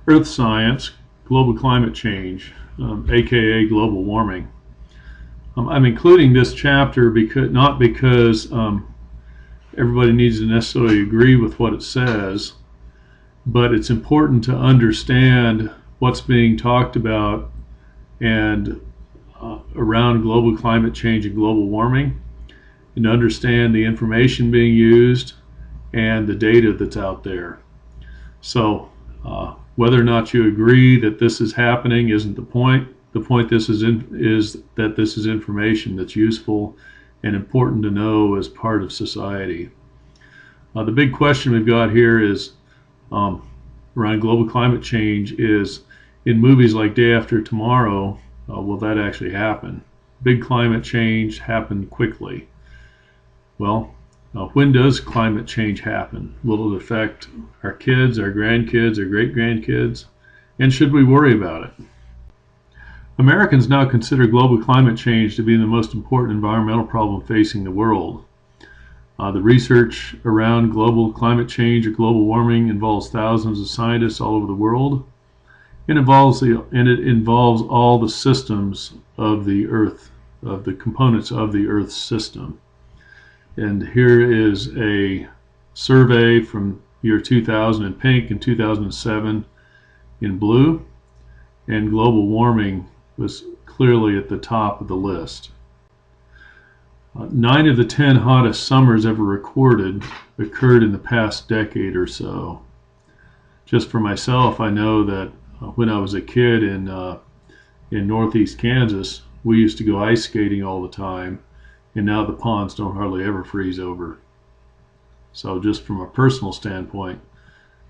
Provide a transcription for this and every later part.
Earth science, global climate change, aka global warming. I'm including this chapter not because everybody needs to necessarily agree with what it says, but it's important to understand what's being talked about and around global climate change and global warming, and understand the information being used and the data that's out there. So whether or not you agree that this is happening isn't the point. The point is that this is information that's useful and important to know as part of society. The big question we've got here is around global climate change is, in movies like Day After Tomorrow, will that actually happen? Big climate change happen quickly. Well, when does climate change happen? Will it affect our kids, our grandkids, our great-grandkids? And should we worry about it? Americans now consider global climate change to be the most important environmental problem facing the world. The research around global climate change or global warming involves thousands of scientists all over the world. It involves all the systems of the Earth, of the components of the Earth's system. And here is a survey from year 2000 in pink and 2007 in blue, and global warming was clearly at the top of the list. 9 of the 10 hottest summers ever recorded occurred in the past decade or so. Just for myself, I know that when I was a kid in northeast Kansas, we used to go ice skating all the time, and now the ponds don't hardly ever freeze over. So just from a personal standpoint,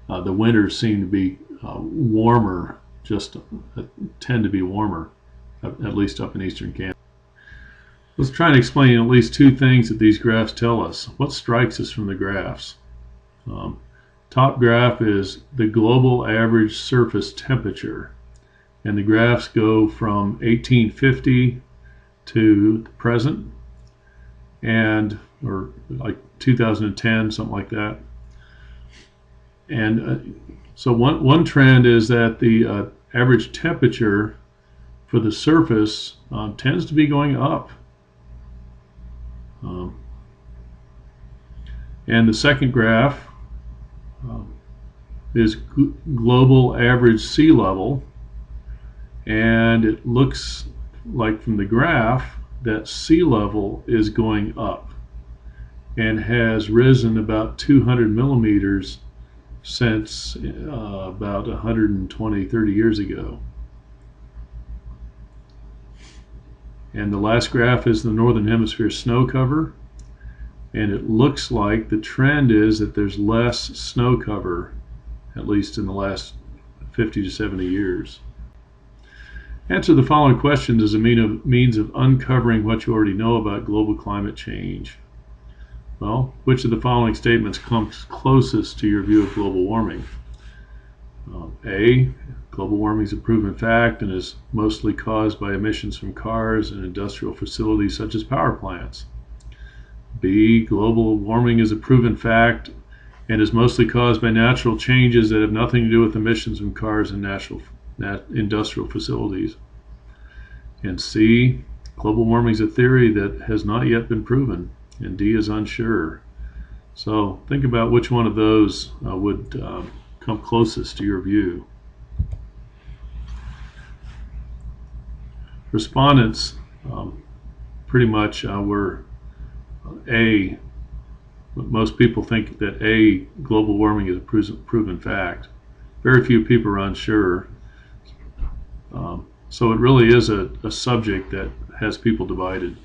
the winters seem to be warmer, tend to be warmer, at least up in eastern Kansas. Let's try and explain at least 2 things that these graphs tell us. What strikes us from the graphs? Top graph is the global average surface temperature, and the graphs go from 1850 to the present, or like 2010, something like that. And so one trend is that the average temperature for the surface tends to be going up. And the second graph is global average sea level, and it looks like from the graph that sea level is going up and has risen about 200 millimeters since about 120-30 years ago. And the last graph is the northern hemisphere snow cover, and it looks like the trend is that there's less snow cover, at least in the last 50 to 70 years. Answer the following questions as a means of uncovering what you already know about global climate change. Well, which of the following statements comes closest to your view of global warming? A, global warming is a proven fact and is mostly caused by emissions from cars and industrial facilities such as power plants. B, global warming is a proven fact and is mostly caused by natural changes that have nothing to do with emissions from cars and industrial facilities. And C, global warming is a theory that has not yet been proven. And D is unsure. So think about which one of those would come closest to your view. Respondents pretty much were A. Most people think that A, global warming is a proven fact. Very few people are unsure. So it really is a subject that has people divided.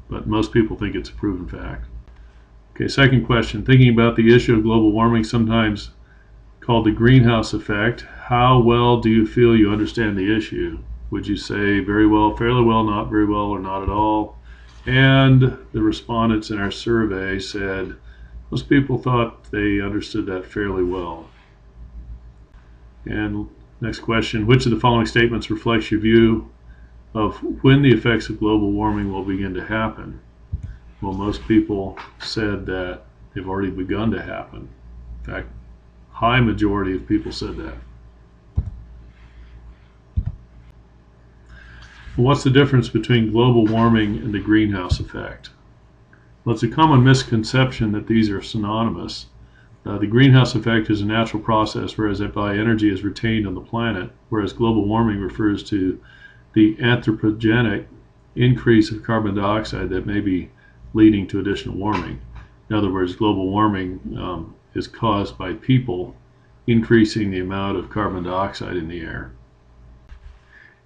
But most people think it's a proven fact. Okay, second question. Thinking about the issue of global warming, sometimes called the greenhouse effect, how well do you feel you understand the issue? Would you say very well, fairly well, not very well, or not at all? And the respondents in our survey said most people thought they understood that fairly well. And next question, which of the following statements reflects your view of when the effects of global warming will begin to happen? Well, most people said that they've already begun to happen. In fact, high majority of people said that. What's the difference between global warming and the greenhouse effect? Well, it's a common misconception that these are synonymous. The greenhouse effect is a natural process whereby energy is retained on the planet, whereas global warming refers to the anthropogenic increase of carbon dioxide that may be leading to additional warming. In other words, global warming is caused by people increasing the amount of carbon dioxide in the air.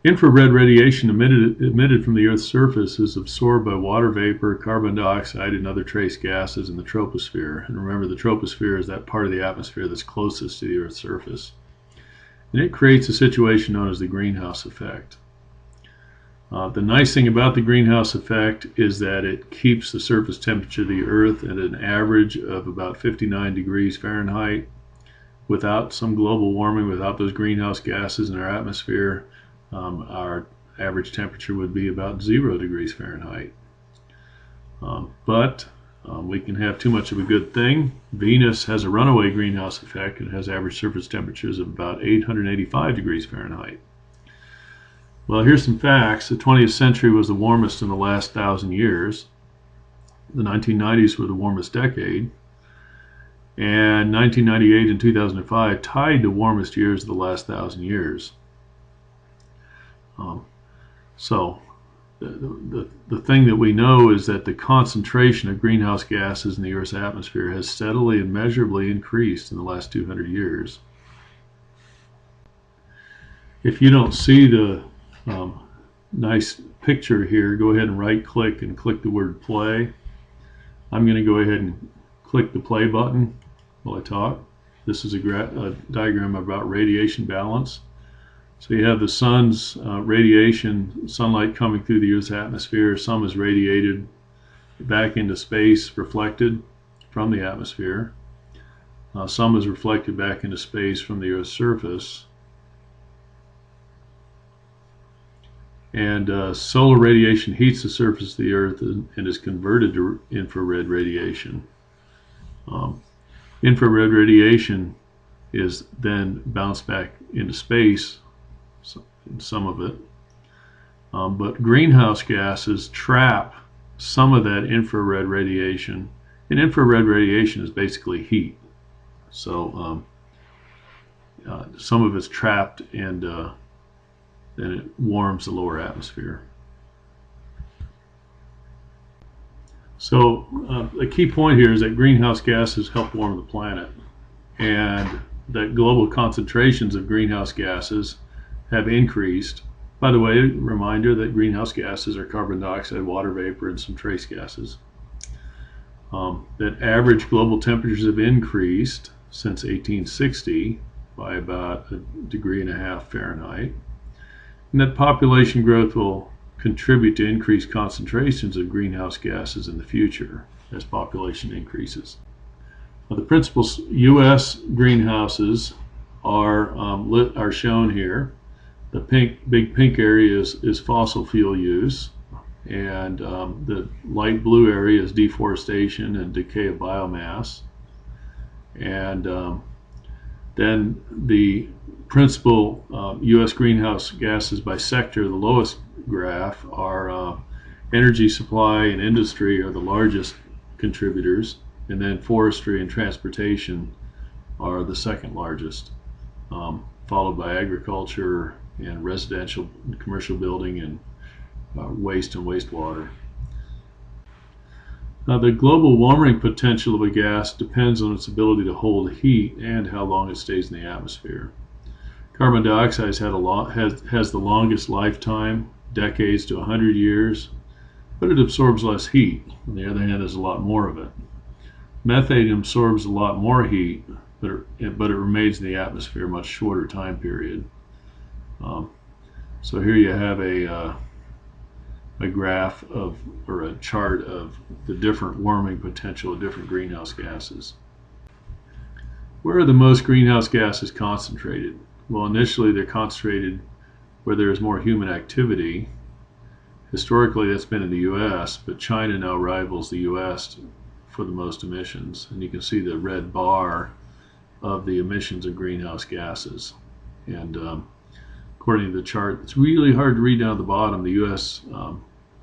Infrared radiation emitted from the Earth's surface is absorbed by water vapor, carbon dioxide, and other trace gases in the troposphere. And remember, the troposphere is that part of the atmosphere that's closest to the Earth's surface. And it creates a situation known as the greenhouse effect. The nice thing about the greenhouse effect is that it keeps the surface temperature of the Earth at an average of about 59 degrees Fahrenheit. Without some global warming, without those greenhouse gases in our atmosphere, our average temperature would be about 0 degrees Fahrenheit. But we can have too much of a good thing. Venus has a runaway greenhouse effect and has average surface temperatures of about 885 degrees Fahrenheit. Well, here's some facts. The 20th century was the warmest in the last 1,000 years. The 1990s were the warmest decade. And 1998 and 2005 tied the warmest years of the last 1,000 years. So the thing that we know is that the concentration of greenhouse gases in the Earth's atmosphere has steadily and measurably increased in the last 200 years. If you don't see the nice picture here, go ahead and right-click and click the word play. I'm going to go ahead and click the play button while I talk. This is a diagram about radiation balance. So you have the sun's radiation, sunlight coming through the Earth's atmosphere. Some is radiated back into space, reflected from the atmosphere. Some is reflected back into space from the Earth's surface. And solar radiation heats the surface of the Earth and is converted to infrared radiation. Infrared radiation is then bounced back into space, some of it. But greenhouse gases trap some of that infrared radiation. And infrared radiation is basically heat. So some of it's trapped and then it warms the lower atmosphere. So the key point here is that greenhouse gases help warm the planet, and that global concentrations of greenhouse gases have increased. By the way, reminder that greenhouse gases are carbon dioxide, water vapor, and some trace gases. That average global temperatures have increased since 1860 by about 1.5 degrees Fahrenheit. And that population growth will contribute to increased concentrations of greenhouse gases in the future as population increases. Now, the principal U.S. greenhouses are shown here. The big pink area is fossil fuel use, and the light blue area is deforestation and decay of biomass. And then the principal U.S. greenhouse gases by sector, the lowest graph, are energy supply and industry are the largest contributors, and then forestry and transportation are the second largest, followed by agriculture and residential and commercial building and waste and wastewater. Now, the global warming potential of a gas depends on its ability to hold heat and how long it stays in the atmosphere. Carbon dioxide has the longest lifetime, decades to 100 years, but it absorbs less heat. On the other hand, there's a lot more of it. Methane absorbs a lot more heat, but it remains in the atmosphere a much shorter time period. So here you have a graph of, or a chart of, the different warming potential of different greenhouse gases. Where are the most greenhouse gases concentrated? Well, initially they're concentrated where there is more human activity. Historically, that's been in the U.S., but China now rivals the U.S. for the most emissions. And you can see the red bar of the emissions of greenhouse gases. And according to the chart, it's really hard to read down at the bottom. The U.S.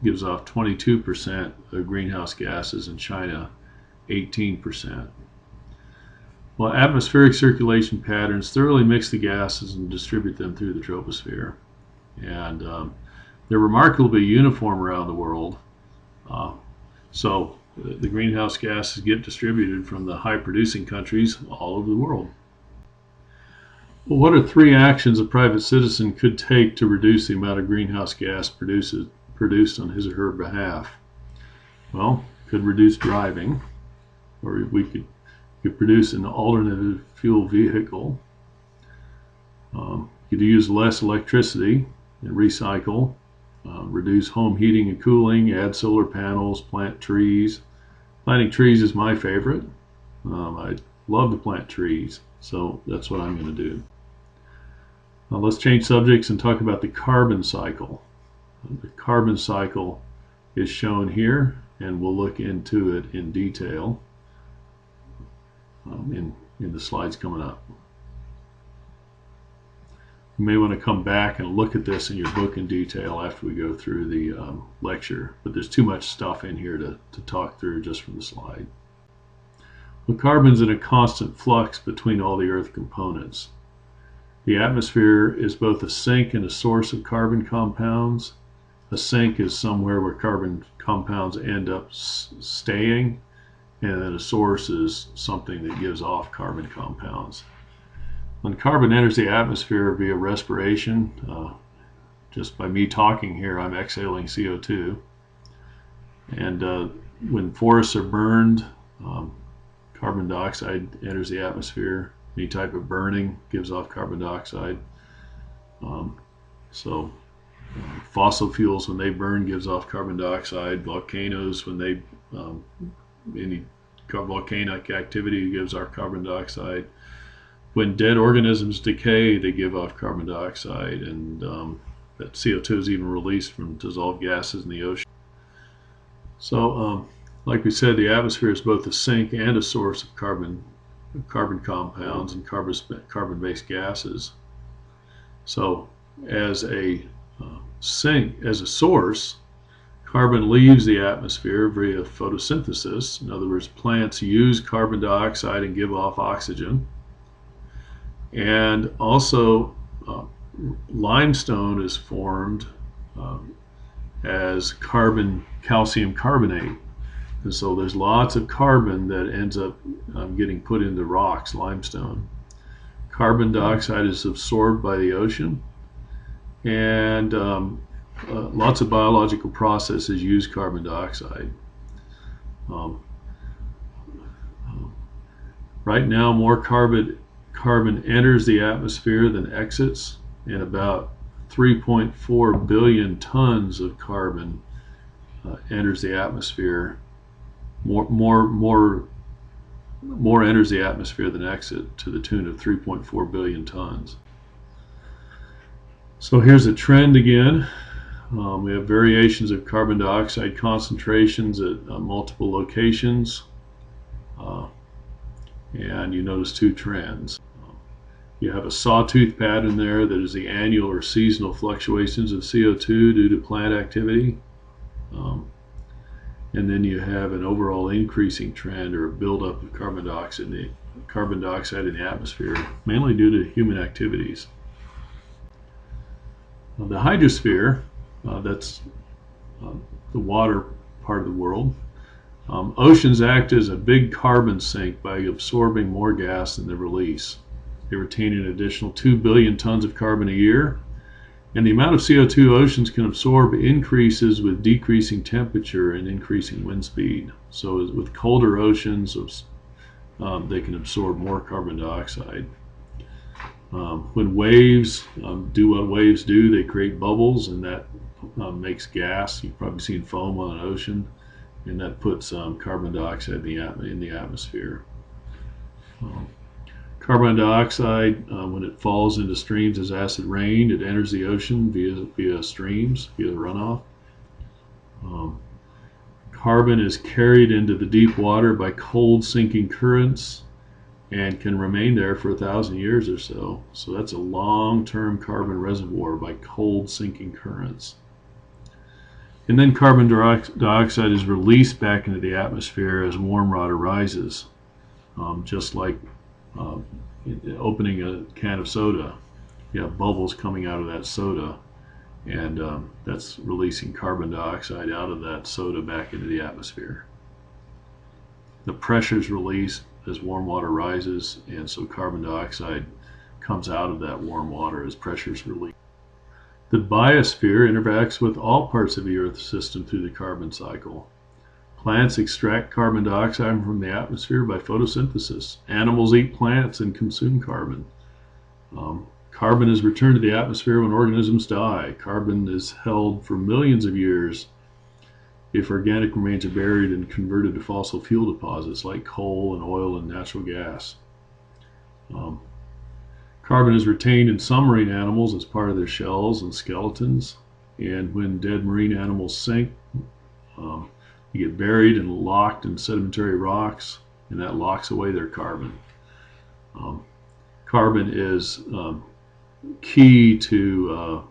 Gives off 22% of greenhouse gases, and China 18%. Well, atmospheric circulation patterns thoroughly mix the gases and distribute them through the troposphere. And they're remarkably uniform around the world. So the greenhouse gases get distributed from the high-producing countries all over the world. Well, what are 3 actions a private citizen could take to reduce the amount of greenhouse gas produced on his or her behalf? Well, could reduce driving, or we could produce an alternative fuel vehicle. Could use less electricity and recycle, reduce home heating and cooling, add solar panels, plant trees. Planting trees is my favorite. I love to plant trees, so that's what I'm going to do. Now let's change subjects and talk about the carbon cycle. The carbon cycle is shown here, and we'll look into it in detail in the slides coming up. You may want to come back and look at this in your book in detail after we go through the lecture, but there's too much stuff in here to talk through just from the slide. Well, carbon's in a constant flux between all the Earth components. The atmosphere is both a sink and a source of carbon compounds. A sink is somewhere where carbon compounds end up staying, and then a source is something that gives off carbon compounds. When carbon enters the atmosphere via respiration, just by me talking here, I'm exhaling CO2. And when forests are burned, carbon dioxide enters the atmosphere. Any type of burning gives off carbon dioxide. Fossil fuels, when they burn, gives off carbon dioxide. Volcanoes, when they any volcanic activity gives off carbon dioxide. When dead organisms decay, they give off carbon dioxide, and that CO2 is even released from dissolved gases in the ocean. So, like we said, the atmosphere is both a sink and a source of carbon compounds and carbon-based gases. So, as a source, carbon leaves the atmosphere via photosynthesis. In other words, plants use carbon dioxide and give off oxygen. And also, limestone is formed as calcium carbonate. And so there's lots of carbon that ends up getting put into rocks, limestone. Carbon dioxide is absorbed by the ocean, and lots of biological processes use carbon dioxide. Right now, more carbon enters the atmosphere than exits, and about 3.4 billion tons of carbon enters the atmosphere. More enters the atmosphere than exit, to the tune of 3.4 billion tons. So here's a trend again. We have variations of carbon dioxide concentrations at multiple locations, and you notice 2 trends. You have a sawtooth pattern there that is the annual or seasonal fluctuations of CO2 due to plant activity. And then you have an overall increasing trend, or a buildup of carbon dioxide in the atmosphere, mainly due to human activities. The hydrosphere, that's the water part of the world. Oceans act as a big carbon sink by absorbing more gas than they release. They retain an additional 2 billion tons of carbon a year, and the amount of CO2 oceans can absorb increases with decreasing temperature and increasing wind speed. So with colder oceans, they can absorb more carbon dioxide. When waves do what waves do, they create bubbles, and that makes gas. You've probably seen foam on an ocean, and that puts carbon dioxide in the atmosphere. Carbon dioxide, when it falls into streams as acid rain, it enters the ocean via streams, via runoff. Carbon is carried into the deep water by cold sinking currents, and can remain there for 1,000 years or so. So that's a long-term carbon reservoir by cold sinking currents. And then carbon dioxide is released back into the atmosphere as warm water rises, just like opening a can of soda. You have bubbles coming out of that soda, and that's releasing carbon dioxide out of that soda back into the atmosphere. The pressure is released as warm water rises, and so carbon dioxide comes out of that warm water as pressure is released. The biosphere interacts with all parts of the Earth system through the carbon cycle. Plants extract carbon dioxide from the atmosphere by photosynthesis. Animals eat plants and consume carbon. Carbon is returned to the atmosphere when organisms die. Carbon is held for millions of years if organic remains are buried and converted to fossil fuel deposits like coal and oil and natural gas. Carbon is retained in some marine animals as part of their shells and skeletons, and when dead marine animals sink, you get buried and locked in sedimentary rocks, and that locks away their carbon. Carbon is key to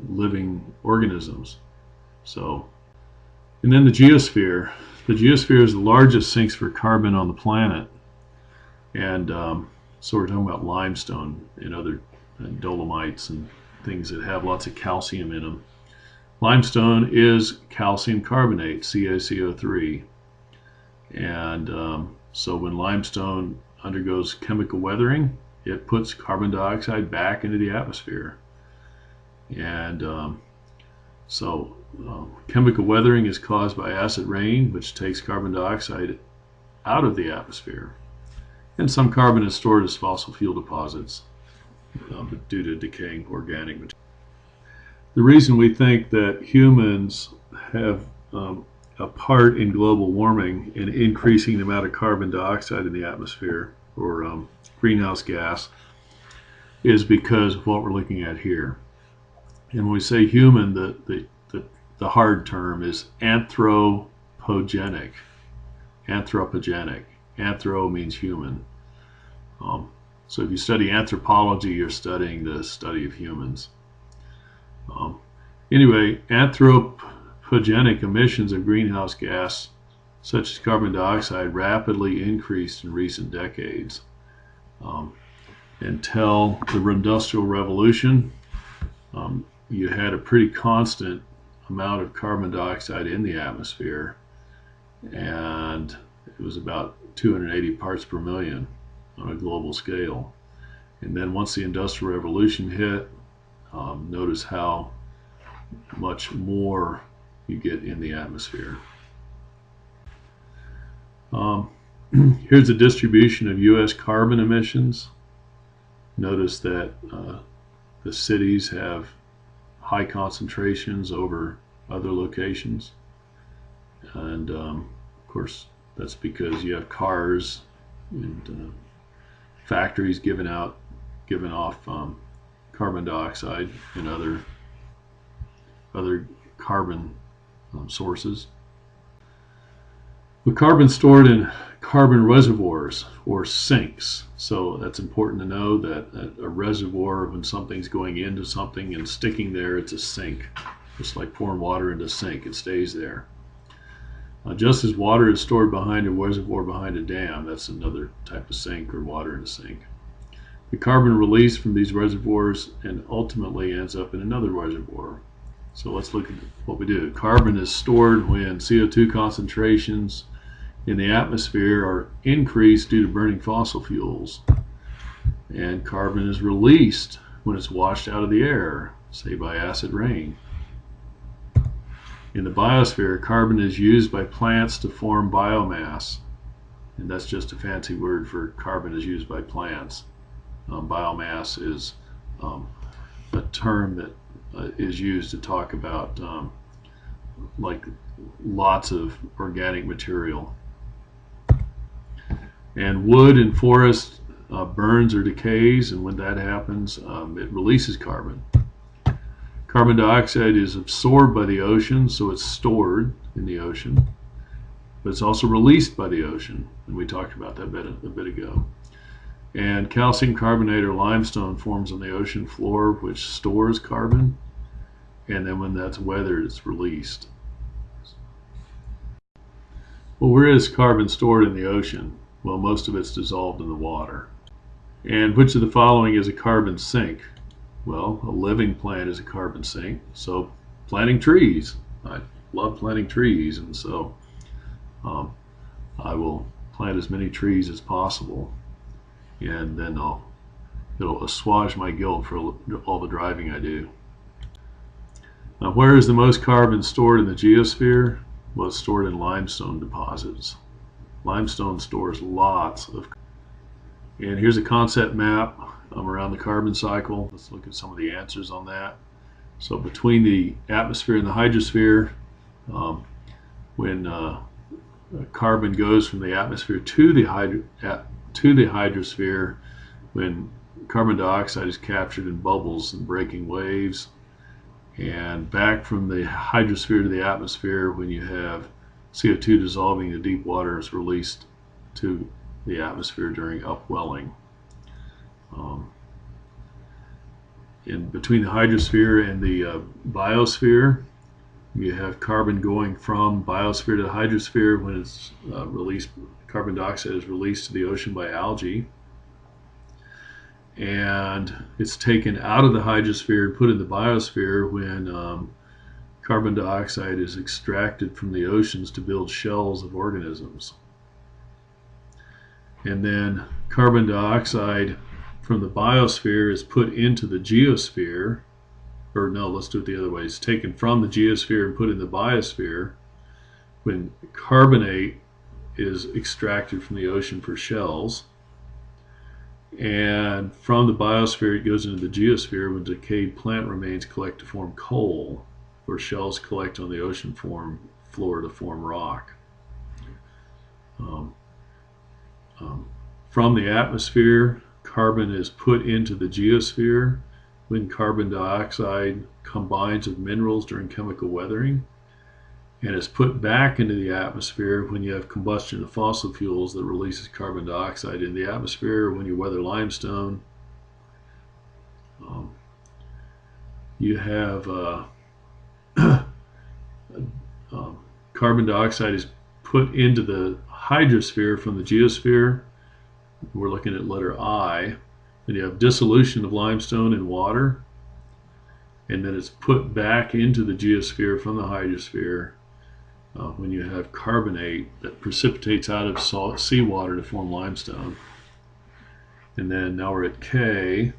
living organisms. And then the geosphere. The geosphere is the largest sinks for carbon on the planet, and so we're talking about limestone and other dolomites and things that have lots of calcium in them. Limestone is calcium carbonate, CaCO3, and so when limestone undergoes chemical weathering, it puts carbon dioxide back into the atmosphere. And chemical weathering is caused by acid rain, which takes carbon dioxide out of the atmosphere. And some carbon is stored as fossil fuel deposits due to decaying organic material. The reason we think that humans have a part in global warming in increasing the amount of carbon dioxide in the atmosphere, or greenhouse gas, is because of what we're looking at here. And when we say human, the hard term is anthropogenic. Anthropogenic. Anthro means human. So if you study anthropology, you're studying the study of humans. Anyway, anthropogenic emissions of greenhouse gas, such as carbon dioxide, rapidly increased in recent decades. Until the Industrial Revolution, you had a pretty constant amount of carbon dioxide in the atmosphere, and it was about 280 parts per million on a global scale. And then once the Industrial Revolution hit, notice how much more you get in the atmosphere. Here's a distribution of U.S. carbon emissions. Notice that the cities have high concentrations over other locations, and of course that's because you have cars and factories giving off carbon dioxide and other carbon sources. The carbon stored in carbon reservoirs or sinks. So that's important to know that a reservoir, when something's going into something and sticking there, it's a sink. Just like pouring water into a sink, it stays there. Just as water is stored behind a reservoir behind a dam, that's another type of sink, or water in a sink. The carbon released from these reservoirs and ultimately ends up in another reservoir. So let's look at what we do. Carbon is stored when CO2 concentrations in the atmosphere are increased due to burning fossil fuels, and carbon is released when it's washed out of the air, say by acid rain. In the biosphere, carbon is used by plants to form biomass, and that's just a fancy word for carbon is used by plants. Biomass is a term that is used to talk about like lots of organic material. And wood in forest burns or decays, and when that happens, it releases carbon. Carbon dioxide is absorbed by the ocean, so it's stored in the ocean, but it's also released by the ocean, and we talked about that a bit ago. And calcium carbonate or limestone forms on the ocean floor, which stores carbon, and then when that's weathered, it's released. Well, where is carbon stored in the ocean? Well, most of it's dissolved in the water. And which of the following is a carbon sink? Well, a living plant is a carbon sink. So planting trees. I love planting trees, and so I will plant as many trees as possible, and then it'll assuage my guilt for all the driving I do. Now, where is the most carbon stored in the geosphere? Well, it's stored in limestone deposits. Limestone stores lots of. And here's a concept map around the carbon cycle. Let's look at some of the answers on that. So between the atmosphere and the hydrosphere, when carbon goes from the atmosphere to the hydrosphere, when carbon dioxide is captured in bubbles and breaking waves, and back from the hydrosphere to the atmosphere when you have CO2 dissolving in deep water is released to the atmosphere during upwelling. In between the hydrosphere and the biosphere, you have carbon going from biosphere to the hydrosphere when it's released. Carbon dioxide is released to the ocean by algae, and it's taken out of the hydrosphere and put in the biosphere when carbon dioxide is extracted from the oceans to build shells of organisms. And then carbon dioxide from the biosphere is put into the geosphere, or no, let's do it the other way. It's taken from the geosphere and put in the biosphere when carbonate is extracted from the ocean for shells. And from the biosphere it goes into the geosphere when decayed plant remains collect to form coal, where shells collect on the ocean floor to form rock. From the atmosphere, carbon is put into the geosphere when carbon dioxide combines with minerals during chemical weathering, and is put back into the atmosphere when you have combustion of fossil fuels that releases carbon dioxide in the atmosphere. When you weather limestone, you have carbon dioxide is put into the hydrosphere from the geosphere. We're looking at letter I. Then you have dissolution of limestone in water, and then it's put back into the geosphere from the hydrosphere when you have carbonate that precipitates out of seawater to form limestone. And then now we're at K.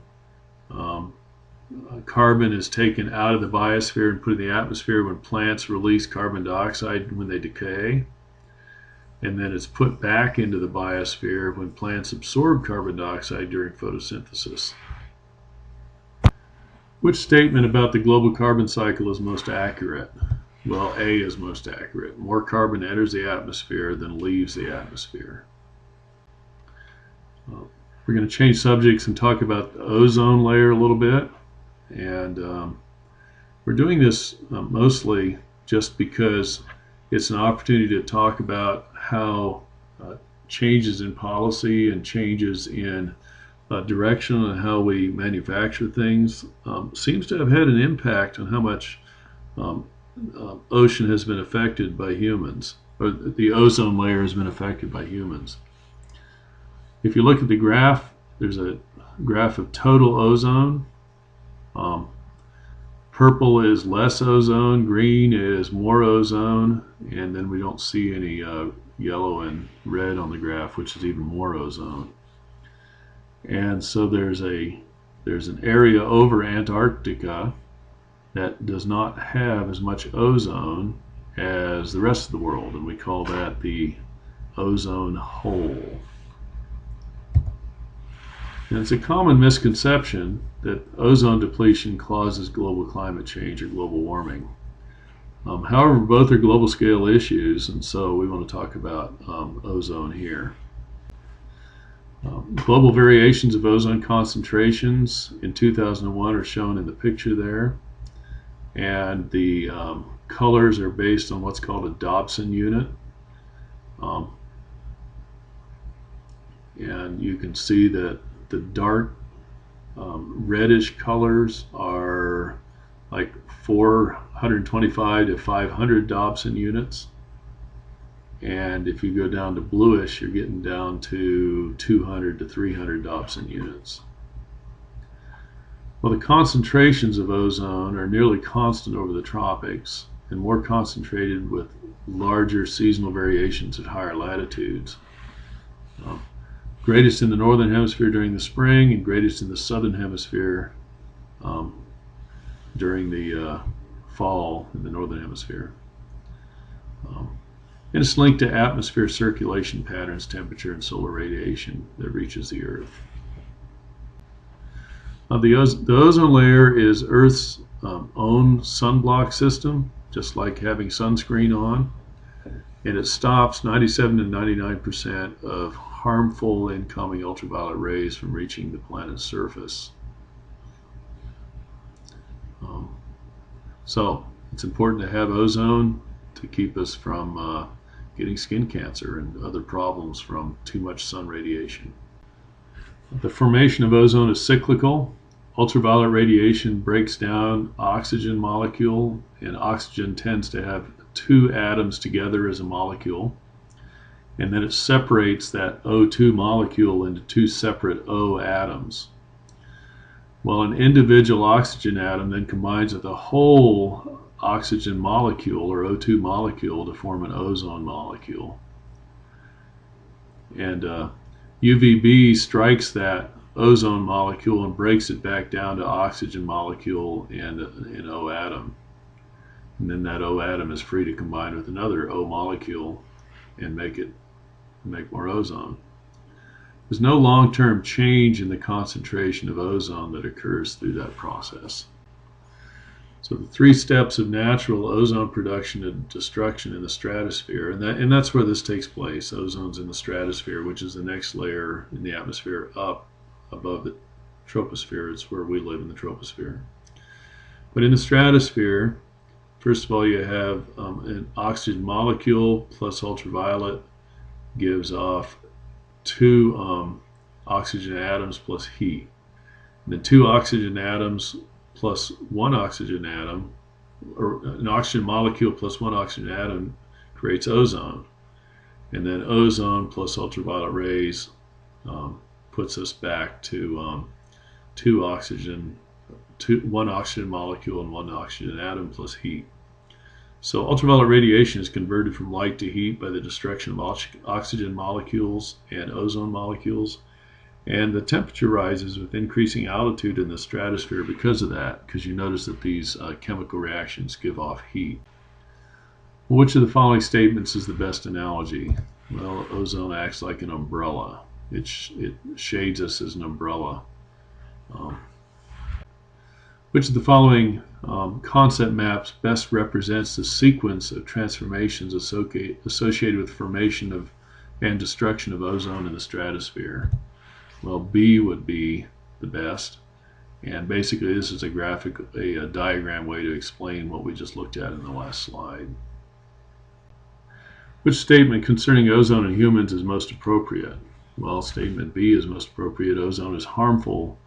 Carbon is taken out of the biosphere and put in the atmosphere when plants release carbon dioxide when they decay. And then it's put back into the biosphere when plants absorb carbon dioxide during photosynthesis. Which statement about the global carbon cycle is most accurate? Well, A is most accurate. More carbon enters the atmosphere than leaves the atmosphere. We're going to change subjects and talk about the ozone layer a little bit. And we're doing this mostly just because it's an opportunity to talk about how changes in policy and changes in direction and how we manufacture things seems to have had an impact on how much ocean has been affected by humans, or the ozone layer has been affected by humans. If you look at the graph, there's a graph of total ozone. Purple is less ozone, green is more ozone, and then we don't see any yellow and red on the graph, which is even more ozone. And so there's an area over Antarctica that does not have as much ozone as the rest of the world, and we call that the ozone hole. And it's a common misconception that ozone depletion causes global climate change or global warming. However, both are global scale issues, and so we want to talk about ozone here. Global variations of ozone concentrations in 2001 are shown in the picture there, and the colors are based on what's called a Dobson unit. and you can see that the dark reddish colors are like 425 to 500 Dobson units, and if you go down to bluish, you're getting down to 200 to 300 Dobson units. Well, the concentrations of ozone are nearly constant over the tropics and more concentrated with larger seasonal variations at higher latitudes. Greatest in the northern hemisphere during the spring and greatest in the southern hemisphere during the fall in the northern hemisphere. And it's linked to atmosphere circulation patterns, temperature, and solar radiation that reaches the Earth. The ozone layer is Earth's own sunblock system, just like having sunscreen on, and it stops 97 to 99% of harmful incoming ultraviolet rays from reaching the planet's surface. So it's important to have ozone to keep us from getting skin cancer and other problems from too much sun radiation. The formation of ozone is cyclical. Ultraviolet radiation breaks down oxygen molecule, and oxygen tends to have two atoms together as a molecule, and then it separates that O2 molecule into two separate O atoms. Well, an individual oxygen atom then combines with a whole oxygen molecule or O2 molecule to form an ozone molecule. And UVB strikes that ozone molecule and breaks it back down to oxygen molecule and an O atom. And then that O atom is free to combine with another O molecule and make more ozone. There's no long-term change in the concentration of ozone that occurs through that process. So the three steps of natural ozone production and destruction in the stratosphere, and that's where this takes place. Ozone's in the stratosphere, which is the next layer in the atmosphere up above the troposphere. It's where we live, in the troposphere. But in the stratosphere, first of all, you have an oxygen molecule plus ultraviolet gives off two oxygen atoms plus heat. And then two oxygen atoms plus one oxygen atom, or an oxygen molecule plus one oxygen atom, creates ozone. And then ozone plus ultraviolet rays puts us back to one oxygen molecule and one oxygen atom plus heat. So ultraviolet radiation is converted from light to heat by the destruction of oxygen molecules and ozone molecules, and the temperature rises with increasing altitude in the stratosphere because of that, because you notice that these chemical reactions give off heat. Well, which of the following statements is the best analogy? Well, ozone acts like an umbrella. It shades us as an umbrella. Which of the following concept maps best represents the sequence of transformations associated with formation of and destruction of ozone in the stratosphere? Well, B would be the best, and basically this is a diagram way to explain what we just looked at in the last slide. Which statement concerning ozone in humans is most appropriate? Well, statement B is most appropriate. Ozone is harmful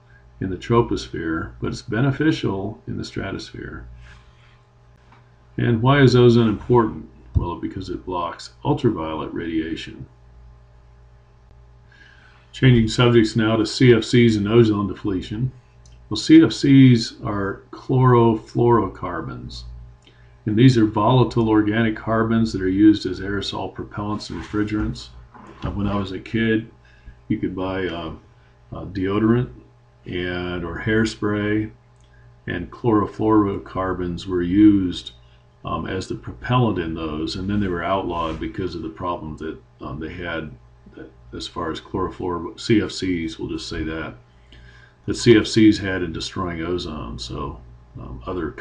in the troposphere, but it's beneficial in the stratosphere. And why is ozone important? Well, because it blocks ultraviolet radiation. Changing subjects now to CFCs and ozone depletion. Well, CFCs are chlorofluorocarbons, and these are volatile organic carbons that are used as aerosol propellants and refrigerants. When I was a kid, you could buy deodorant or hairspray, and chlorofluorocarbons were used as the propellant in those, and then they were outlawed because of the problem that they had as far as CFCs, we'll just say that CFCs had in destroying ozone. So other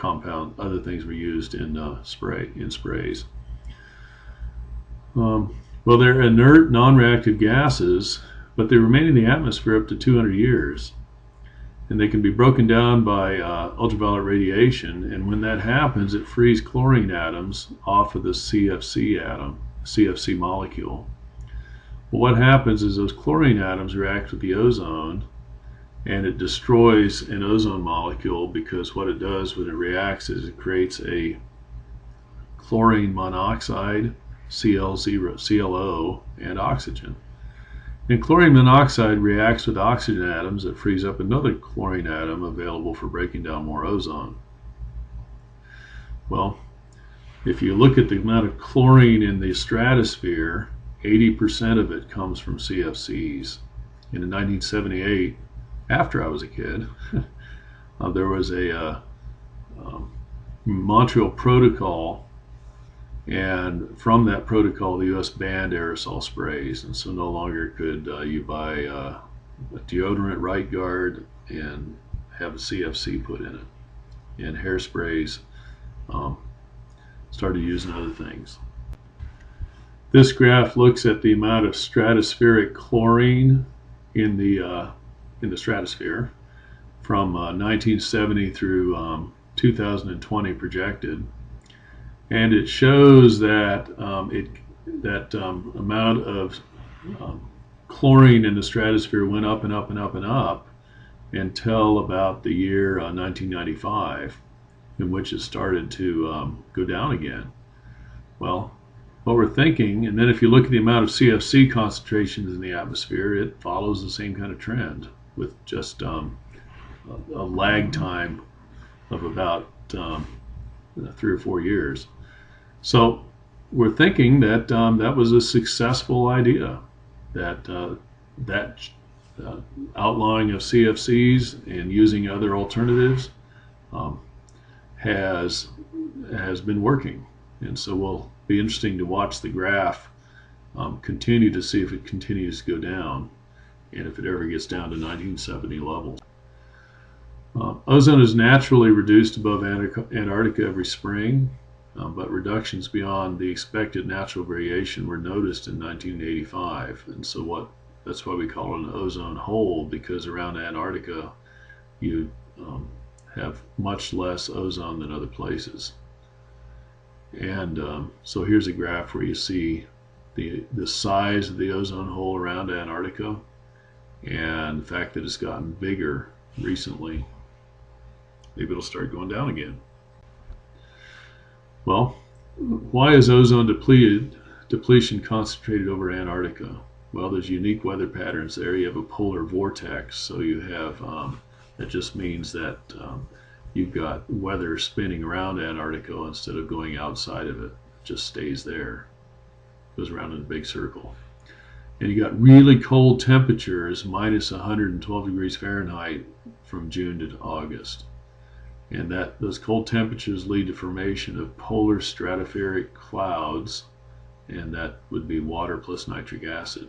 things were used in sprays. Well, they're inert, non-reactive gases, but they remain in the atmosphere up to 200 years. And they can be broken down by ultraviolet radiation, and when that happens, it frees chlorine atoms off of the CFC molecule. Well, what happens is those chlorine atoms react with the ozone, and it destroys an ozone molecule, because what it does when it reacts is it creates a chlorine monoxide, ClO, and oxygen. And chlorine monoxide reacts with oxygen atoms that frees up another chlorine atom available for breaking down more ozone. Well, if you look at the amount of chlorine in the stratosphere, 80% of it comes from CFCs. And in 1978, after I was a kid, there was a Montreal Protocol, and from that protocol the US banned aerosol sprays, and so no longer could you buy a deodorant Right Guard and have a CFC put in it, and hairsprays started using other things. This graph looks at the amount of stratospheric chlorine in the stratosphere from 1970 through 2020 projected, and it shows that amount of chlorine in the stratosphere went up and up and up and up until about the year 1995, in which it started to go down again. Well, what we're thinking, and then if you look at the amount of CFC concentrations in the atmosphere, it follows the same kind of trend, with just a lag time of about 3 or 4 years. So we're thinking that that was a successful idea, that outlawing of CFCs and using other alternatives has been working. And so we'll be interesting to watch the graph continue to see if it continues to go down, and if it ever gets down to 1970 levels. Ozone is naturally reduced above Antarctica every spring, but reductions beyond the expected natural variation were noticed in 1985, and so that's why we call it an ozone hole, because around Antarctica you have much less ozone than other places. And so here's a graph where you see the size of the ozone hole around Antarctica, and the fact that it's gotten bigger recently. Maybe it'll start going down again. Well, why is ozone depletion concentrated over Antarctica? Well, there's unique weather patterns there. You have a polar vortex, so you have that just means that you've got weather spinning around Antarctica instead of going outside of it. It just stays there, goes around in a big circle. And you got really cold temperatures, minus 112 degrees Fahrenheit, from June to August. And those cold temperatures lead to formation of polar stratospheric clouds, and that would be water plus nitric acid.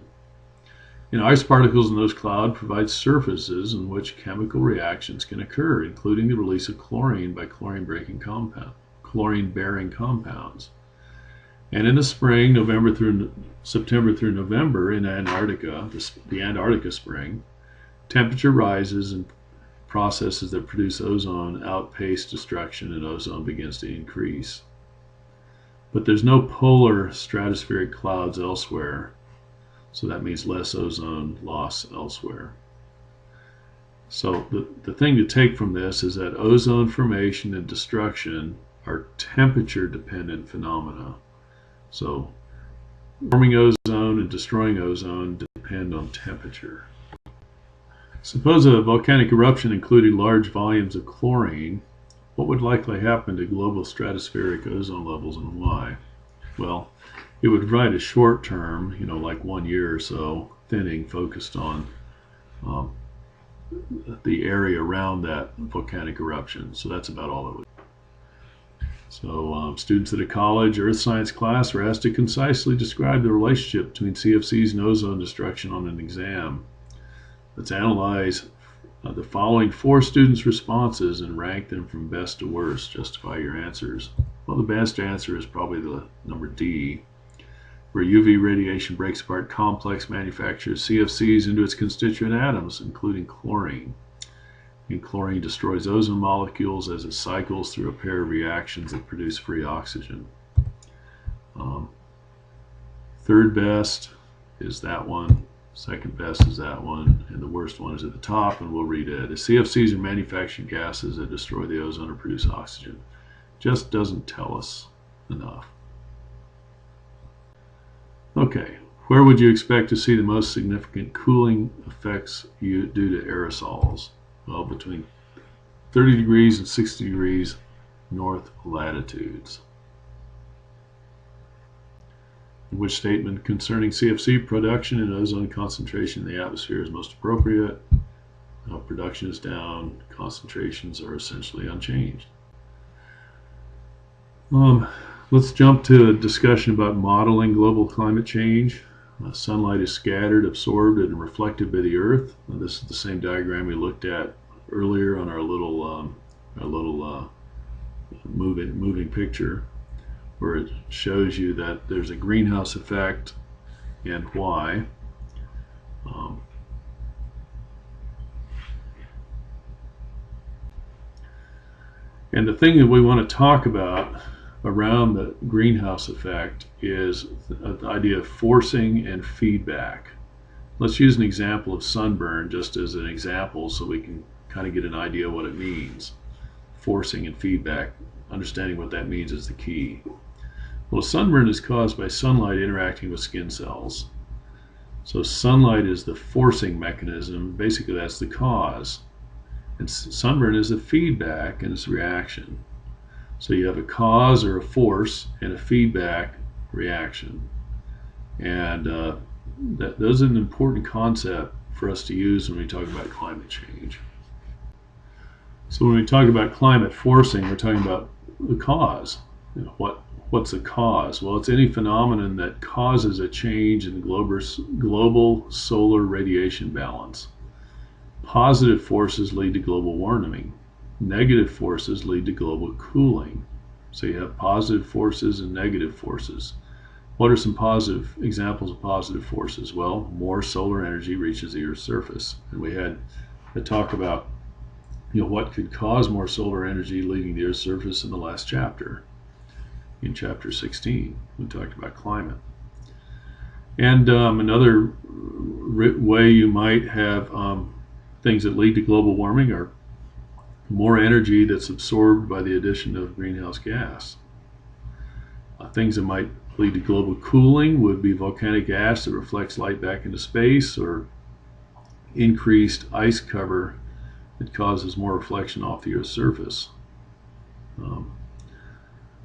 And ice particles in those clouds provide surfaces in which chemical reactions can occur, including the release of chlorine by chlorine-bearing compounds. And in the spring, September through November in Antarctica, the Antarctica spring, temperature rises and processes that produce ozone outpace destruction, and ozone begins to increase. But there's no polar stratospheric clouds elsewhere, so that means less ozone loss elsewhere. So the thing to take from this is that ozone formation and destruction are temperature-dependent phenomena. So forming ozone and destroying ozone depend on temperature. Suppose a volcanic eruption included large volumes of chlorine. What would likely happen to global stratospheric ozone levels, and why? Well, it would provide a short-term, like 1 year or so, thinning focused on the area around that volcanic eruption. So that's about all it would. So students at a college Earth Science class were asked to concisely describe the relationship between CFCs and ozone destruction on an exam. Let's analyze the following 4 students' responses and rank them from best to worst. Justify your answers. Well, the best answer is probably the number D, where UV radiation breaks apart complex manufactured CFCs into its constituent atoms, including chlorine. And chlorine destroys ozone molecules as it cycles through a pair of reactions that produce free oxygen. Third best is that one, second best is that one, and the worst one is at the top, and we'll read it. The CFCs are manufactured gases that destroy the ozone or produce oxygen. Just doesn't tell us enough. Okay, where would you expect to see the most significant cooling effects due to aerosols? Well, between 30 degrees and 60 degrees north latitudes. Which statement concerning CFC production and ozone concentration in the atmosphere is most appropriate? Production is down, concentrations are essentially unchanged. Let's jump to a discussion about modeling global climate change. Sunlight is scattered, absorbed, and reflected by the Earth. This is the same diagram we looked at earlier on our little moving picture, where it shows you that there's a greenhouse effect and why. And the thing that we want to talk about around the greenhouse effect is the idea of forcing and feedback. Let's use an example of sunburn just as an example so we can kind of get an idea what it means. Forcing and feedback, understanding what that means is the key. Well, sunburn is caused by sunlight interacting with skin cells. So sunlight is the forcing mechanism. Basically, that's the cause. And sunburn is the feedback and its reaction. So you have a cause or a force and a feedback reaction. And those are an important concept for us to use when we talk about climate change. So when we talk about climate forcing, we're talking about the cause. What's the cause? Well, it's any phenomenon that causes a change in the global solar radiation balance. Positive forces lead to global warming. Negative forces lead to global cooling. So you have positive forces and negative forces. What are some positive examples of positive forces? Well, more solar energy reaches the Earth's surface. And we had a talk about what could cause more solar energy leaving the Earth's surface in the last chapter. In chapter 16, we talked about climate. And another way you might have things that lead to global warming are more energy that's absorbed by the addition of greenhouse gas. Things that might lead to global cooling would be volcanic ash that reflects light back into space, or increased ice cover that causes more reflection off the Earth's surface.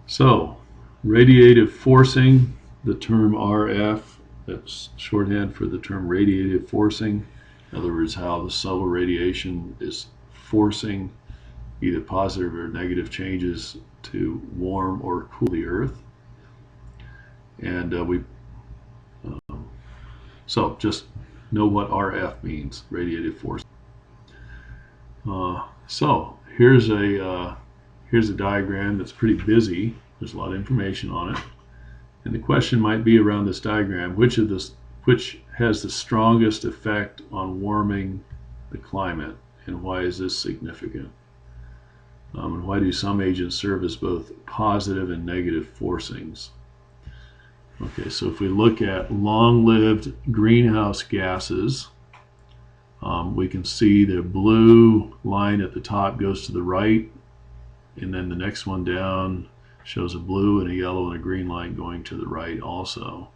So, radiative forcing, the term RF, that's shorthand for the term radiative forcing. In other words, how the solar radiation is forcing either positive or negative changes to warm or cool the Earth. And so just know what RF means, radiative forcing. So here's a diagram that's pretty busy. There's a lot of information on it, and the question might be around this diagram: which has the strongest effect on warming the climate, and why is this significant? And why do some agents serve as both positive and negative forcings? Okay, so if we look at long-lived greenhouse gases, we can see the blue line at the top goes to the right, and then the next one down shows a blue and a yellow and a green line going to the right also.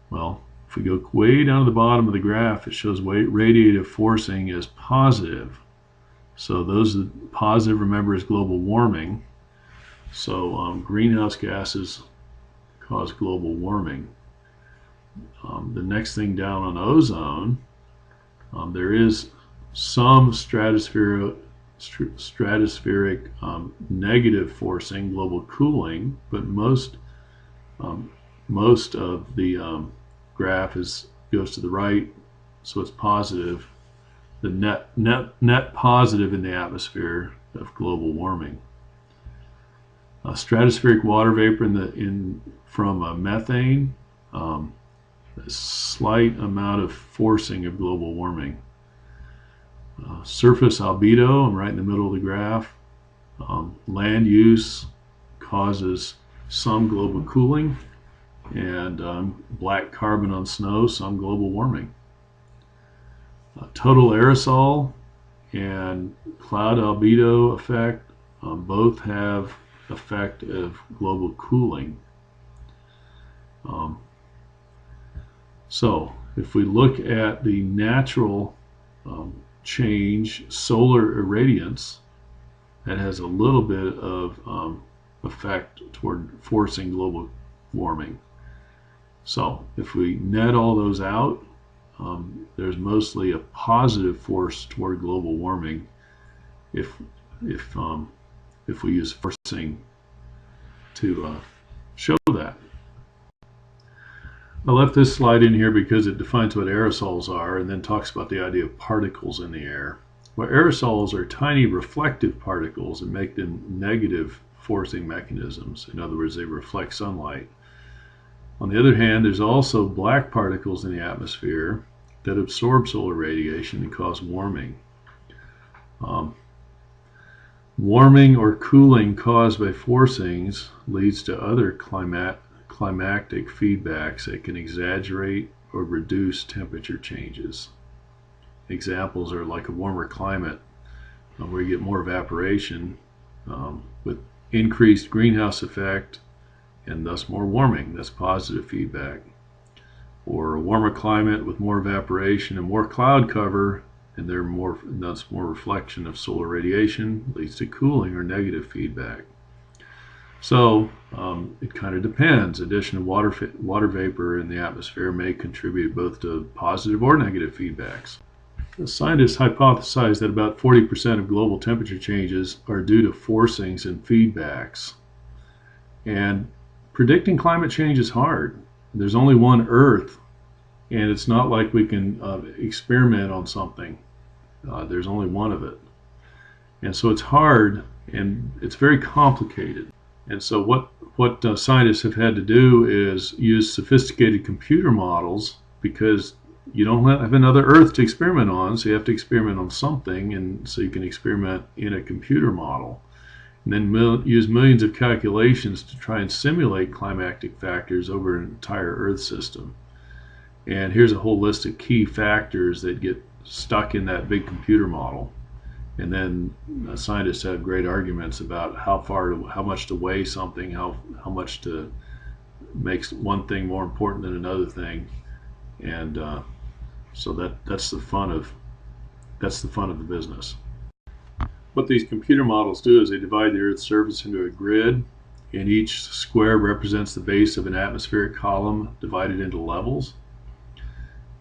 Well, if we go way down to the bottom of the graph, it shows radiative forcing is positive. So those positive, remember, is global warming. So greenhouse gases cause global warming. The next thing down on ozone, there is some stratospheric negative forcing, global cooling, but most of the graph goes to the right, so it's positive. The net positive in the atmosphere of global warming. Stratospheric water vapor from methane, a slight amount of forcing of global warming. Surface albedo, I'm right in the middle of the graph. Land use causes some global cooling. and black carbon on snow, some global warming. Total aerosol and cloud albedo effect both have effect of global cooling. So if we look at the natural change, solar irradiance, that has a little bit of effect toward forcing global warming. So if we net all those out, there's mostly a positive force toward global warming if we use forcing to show that. I left this slide in here because it defines what aerosols are and then talks about the idea of particles in the air. Well, aerosols are tiny reflective particles and make them negative forcing mechanisms. In other words, they reflect sunlight. On the other hand, there's also black particles in the atmosphere that absorb solar radiation and cause warming. Warming or cooling caused by forcings leads to other climatic feedbacks that can exaggerate or reduce temperature changes. Examples are like a warmer climate where you get more evaporation with increased greenhouse effect and thus more warming. That's positive feedback. Or a warmer climate with more evaporation and more cloud cover, and thus more reflection of solar radiation, leads to cooling or negative feedback. So it kind of depends. Addition of water vapor in the atmosphere may contribute both to positive or negative feedbacks. The scientists hypothesize that about 40% of global temperature changes are due to forcings and feedbacks. And predicting climate change is hard. There's only one Earth, and it's not like we can experiment on something. There's only one of it. And so it's hard, and it's very complicated. And so what scientists have had to do is use sophisticated computer models, because you don't have another Earth to experiment on, so you have to experiment on something, and so you can experiment in a computer model. And then use millions of calculations to try and simulate climatic factors over an entire Earth system. And here's a whole list of key factors that get stuck in that big computer model. And then scientists have great arguments about how much to weigh something, how much to make one thing more important than another thing. And so that's the fun of the business. What these computer models do is they divide the Earth's surface into a grid, and each square represents the base of an atmospheric column divided into levels.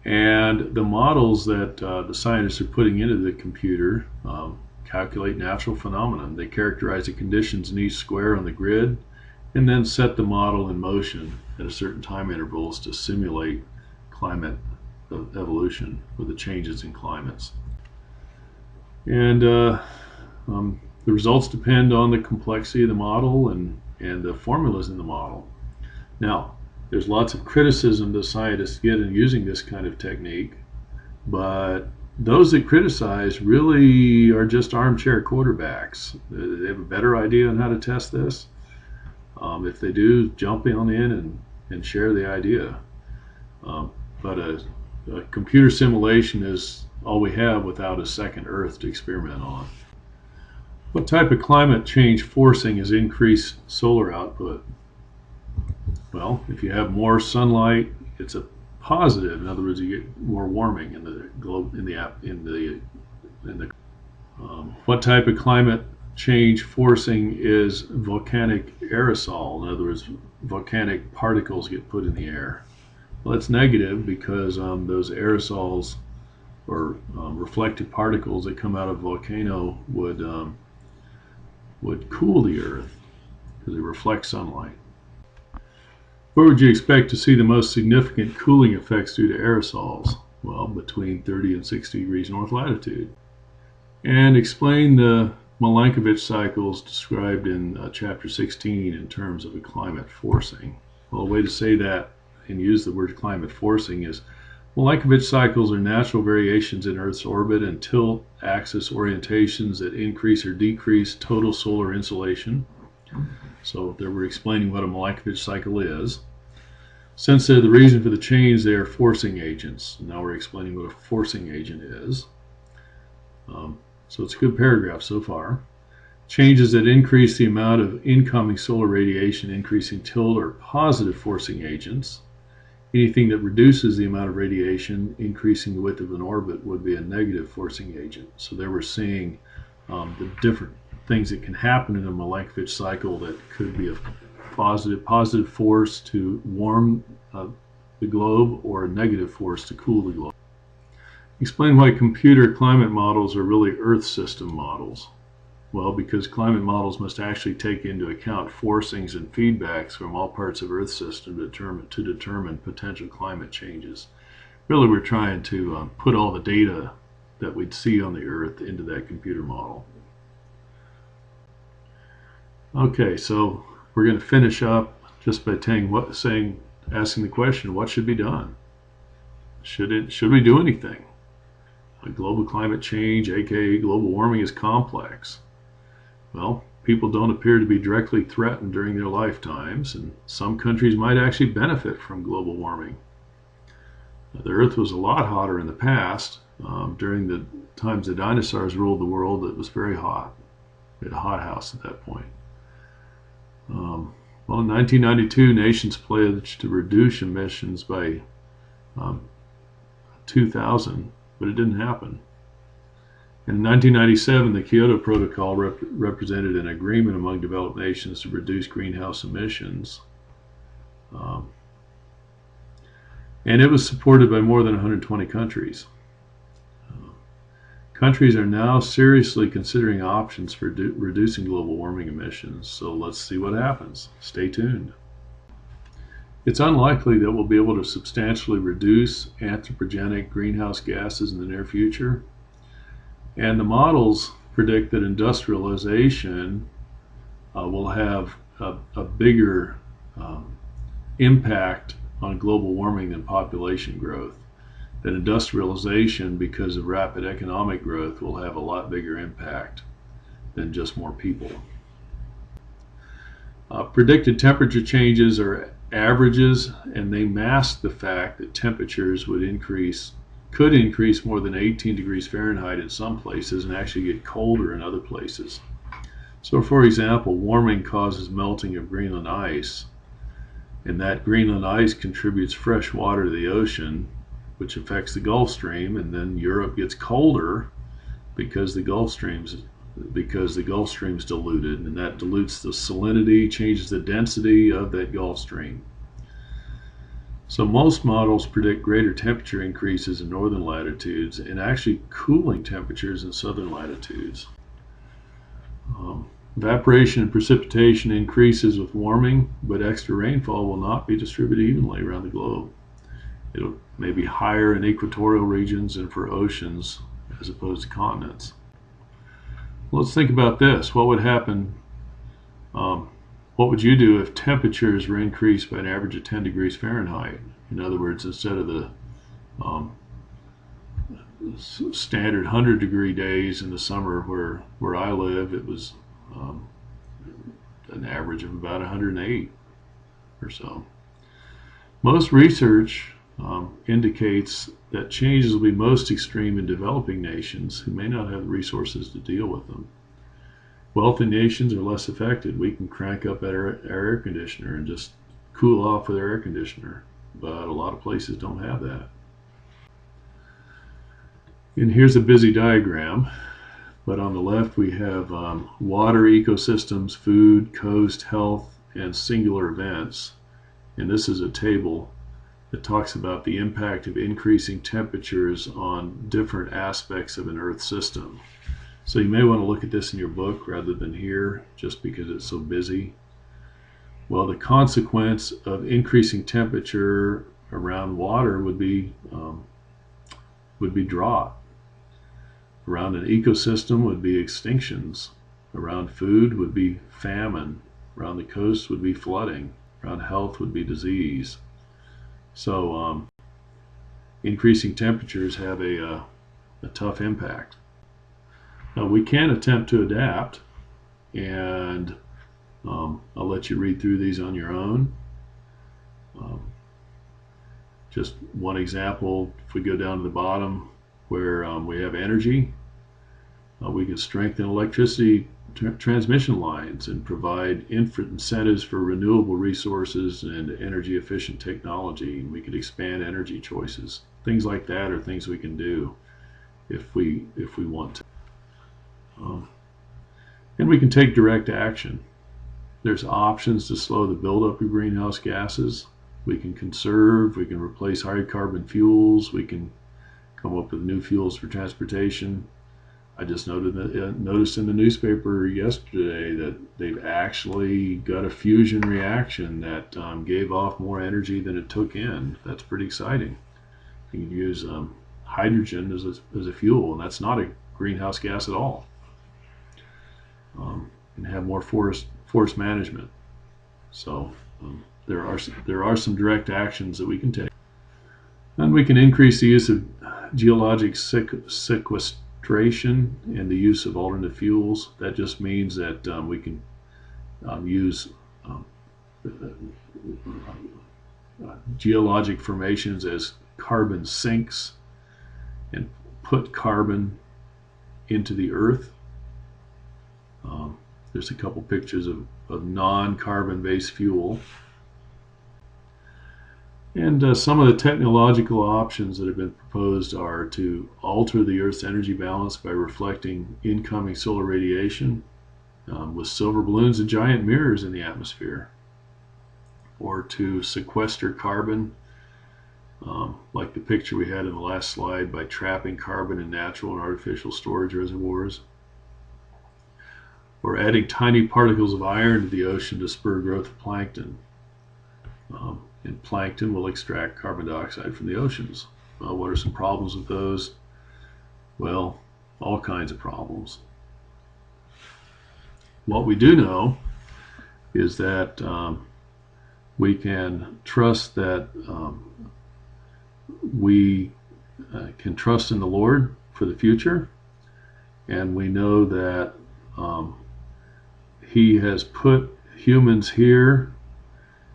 And the models that the scientists are putting into the computer calculate natural phenomena. They characterize the conditions in each square on the grid and then set the model in motion at a certain time intervals to simulate climate evolution with the changes in climates. And the results depend on the complexity of the model and the formulas in the model. Now, there's lots of criticism that scientists get in using this kind of technique, but those that criticize really are just armchair quarterbacks. They have a better idea on how to test this. If they do, jump on in and share the idea. But a computer simulation is all we have without a second Earth to experiment on. What type of climate change forcing is increased solar output? Well, if you have more sunlight, it's a positive. In other words, you get more warming in the globe, what type of climate change forcing is volcanic aerosol? In other words, volcanic particles get put in the air. Well, it's negative because those aerosols or reflective particles that come out of a volcano would cool the Earth because they reflect sunlight. Where would you expect to see the most significant cooling effects due to aerosols? Well, between 30 and 60 degrees north latitude. And explain the Milankovitch cycles described in Chapter 16 in terms of a climate forcing. Well, a way to say that and use the word climate forcing is Milankovitch cycles are natural variations in Earth's orbit and tilt axis orientations that increase or decrease total solar insolation. So there we're explaining what a Milankovitch cycle is. Since they're the reason for the change, they are forcing agents. Now we're explaining what a forcing agent is. So it's a good paragraph so far. Changes that increase the amount of incoming solar radiation, increasing tilt, are positive forcing agents. Anything that reduces the amount of radiation, increasing the width of an orbit, would be a negative forcing agent. So there we're seeing the different things that can happen in a Milankovitch cycle that could be a positive force to warm the globe, or a negative force to cool the globe. Explain why computer climate models are really Earth system models. Well, because climate models must actually take into account forcings and feedbacks from all parts of Earth system to determine potential climate changes. Really, we're trying to put all the data that we'd see on the Earth into that computer model. Okay, so we're going to finish up just by asking the question, what should be done? Should we do anything? Global climate change, aka global warming, is complex. Well, people don't appear to be directly threatened during their lifetimes, and some countries might actually benefit from global warming. The Earth was a lot hotter in the past. During the times the dinosaurs ruled the world, it was very hot. We had a hothouse at that point. Well, in 1992, nations pledged to reduce emissions by 2000, but it didn't happen. In 1997, the Kyoto Protocol represented an agreement among developed nations to reduce greenhouse emissions. And it was supported by more than 120 countries. Countries are now seriously considering options for reducing global warming emissions, so let's see what happens. Stay tuned. It's unlikely that we'll be able to substantially reduce anthropogenic greenhouse gases in the near future. And the models predict that industrialization will have a bigger impact on global warming than population growth. That industrialization, because of rapid economic growth, will have a lot bigger impact than just more people. Predicted temperature changes are averages, and they mask the fact that temperatures could increase more than 18 degrees Fahrenheit in some places and actually get colder in other places. So, for example, warming causes melting of Greenland ice, and that Greenland ice contributes fresh water to the ocean, which affects the Gulf Stream, and then Europe gets colder because the Gulf Stream's diluted, and that dilutes the salinity, changes the density of that Gulf Stream. So most models predict greater temperature increases in northern latitudes and actually cooling temperatures in southern latitudes. Evaporation and precipitation increases with warming, but extra rainfall will not be distributed evenly around the globe. It may be higher in equatorial regions and for oceans as opposed to continents. Let's think about this. What would happen? What would you do if temperatures were increased by an average of 10 degrees Fahrenheit? In other words, instead of the standard 100-degree days in the summer where I live, it was an average of about 108 or so. Most research indicates that changes will be most extreme in developing nations who may not have the resources to deal with them. Wealthy nations are less affected. We can crank up our air conditioner and just cool off with our air conditioner, but a lot of places don't have that. And here's a busy diagram, but on the left we have water, ecosystems, food, coast, health, and singular events. And this is a table that talks about the impact of increasing temperatures on different aspects of an Earth system. So you may want to look at this in your book rather than here, just because it's so busy. Well, the consequence of increasing temperature around water would be drought. Around an ecosystem would be extinctions. Around food would be famine. Around the coast would be flooding. Around health would be disease. So increasing temperatures have a tough impact. Now, we can attempt to adapt, and I'll let you read through these on your own. Just one example, if we go down to the bottom where we have energy, we can strengthen electricity transmission lines and provide incentives for renewable resources and energy efficient technology. We could expand energy choices. Things like that are things we can do if we want to. And we can take direct action. There's options to slow the buildup of greenhouse gases. We can conserve, we can replace high carbon fuels, we can come up with new fuels for transportation. I just noticed in the newspaper yesterday that they've actually got a fusion reaction that gave off more energy than it took in. That's pretty exciting. You can use hydrogen as a fuel, and that's not a greenhouse gas at all. And have more forest management. So there are some direct actions that we can take, and we can increase the use of geologic sequestration and the use of alternate fuels. That just means that we can use geologic formations as carbon sinks and put carbon into the earth. There's a couple pictures of non-carbon based fuel. And some of the technological options that have been proposed are to alter the Earth's energy balance by reflecting incoming solar radiation with silver balloons and giant mirrors in the atmosphere, or to sequester carbon, like the picture we had in the last slide, by trapping carbon in natural and artificial storage reservoirs, or adding tiny particles of iron to the ocean to spur growth of plankton. And plankton will extract carbon dioxide from the oceans. What are some problems with those? Well, all kinds of problems. What we do know is that we can trust that we can trust in the Lord for the future, and we know that He has put humans here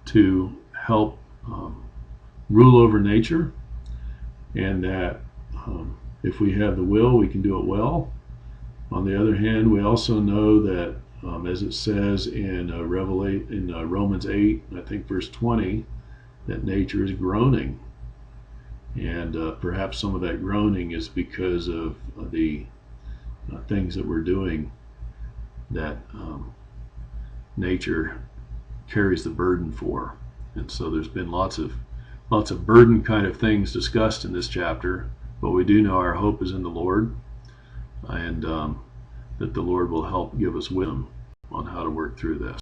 to help rule over nature, and that if we have the will, we can do it well. On the other hand, we also know that, as it says in Romans 8, I think verse 20, that nature is groaning, and perhaps some of that groaning is because of the things that we're doing that nature carries the burden for. And so there's been lots of burden kind of things discussed in this chapter, but we do know our hope is in the Lord, and that the Lord will help give us wisdom on how to work through this.